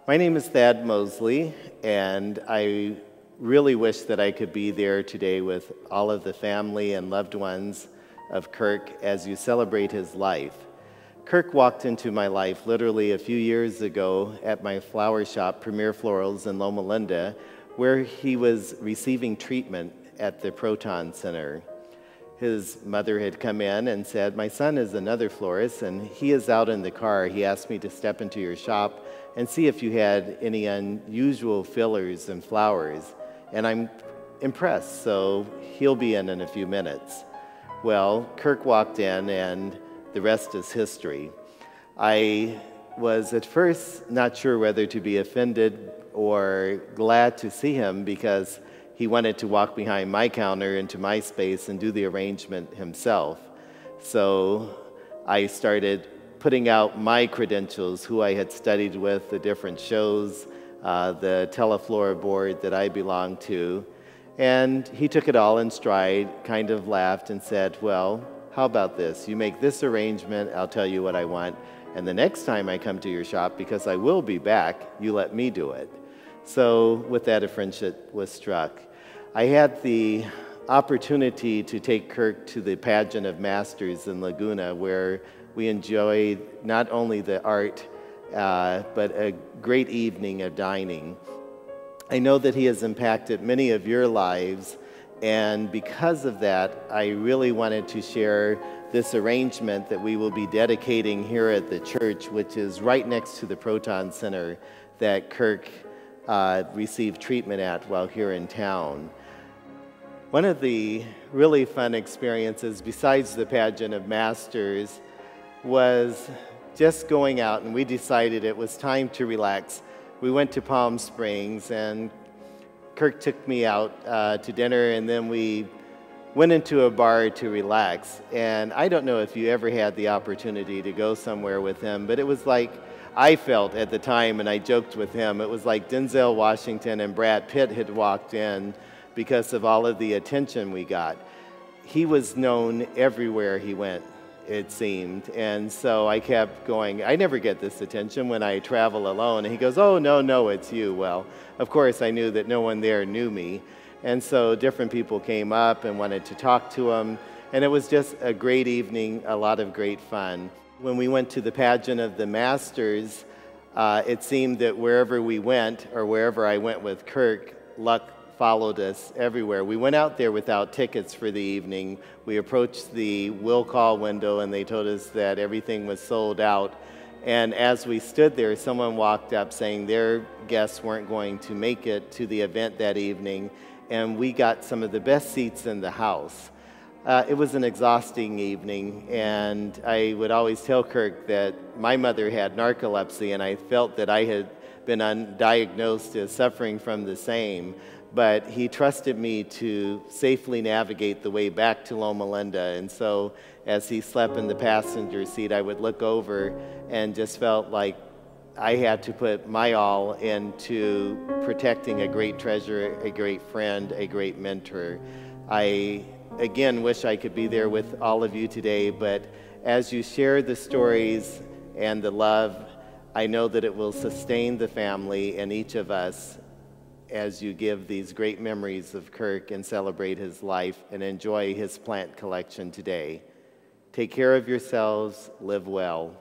My name is Thad Mosley, and I really wish that I could be there today with all of the family and loved ones of Kirk as you celebrate his life. Kirk walked into my life literally a few years ago at my flower shop, Premier Florals in Loma Linda, where he was receiving treatment at the Proton Center. His mother had come in and said, "My son is another florist, and he is out in the car. He asked me to step into your shop and see if you had any unusual fillers and flowers. And I'm impressed, so he'll be in a few minutes." Well, Kirk walked in, and the rest is history. I was at first not sure whether to be offended or glad to see him because he wanted to walk behind my counter into my space and do the arrangement himself. So I started putting out my credentials, who I had studied with, the different shows, the Teleflora board that I belonged to. And he took it all in stride, kind of laughed and said, "Well, how about this? You make this arrangement, I'll tell you what I want. And the next time I come to your shop, because I will be back, you let me do it." So with that, a friendship was struck. I had the opportunity to take Kirk to the Pageant of Masters in Laguna, where we enjoyed not only the art, but a great evening of dining. I know that he has impacted many of your lives, and because of that, I really wanted to share this arrangement that we will be dedicating here at the church, which is right next to the Proton Center that Kirk received treatment at while here in town. One of the really fun experiences, besides the Pageant of Masters, was just going out, and we decided it was time to relax. We went to Palm Springs, and Kirk took me out to dinner, and then we went into a bar to relax. And I don't know if you ever had the opportunity to go somewhere with him, but it was like, I felt at the time, and I joked with him, it was like Denzel Washington and Brad Pitt had walked in because of all of the attention we got. He was known everywhere he went, it seemed. And so I kept going, I never get this attention when I travel alone. And he goes, "Oh, no, it's you." Well, of course, I knew that no one there knew me. And so different people came up and wanted to talk to him. And it was just a great evening, a lot of great fun. When we went to the Pageant of the Masters, it seemed that wherever we went, or wherever I went with Kirk, luck followed us everywhere. We went out there without tickets for the evening. We approached the will call window, and they told us that everything was sold out. And as we stood there, someone walked up saying their guests weren't going to make it to the event that evening, and we got some of the best seats in the house. It was an exhausting evening, and I would always tell Kirk that my mother had narcolepsy, and I felt that I had been undiagnosed as suffering from the same. But he trusted me to safely navigate the way back to Loma Linda. And so as he slept in the passenger seat, I would look over and just felt like I had to put my all into protecting a great treasure, a great friend, a great mentor. I, again, wish I could be there with all of you today, but as you share the stories and the love, I know that it will sustain the family and each of us as you give these great memories of Kirk and celebrate his life and enjoy his plant collection today. Take care of yourselves, live well.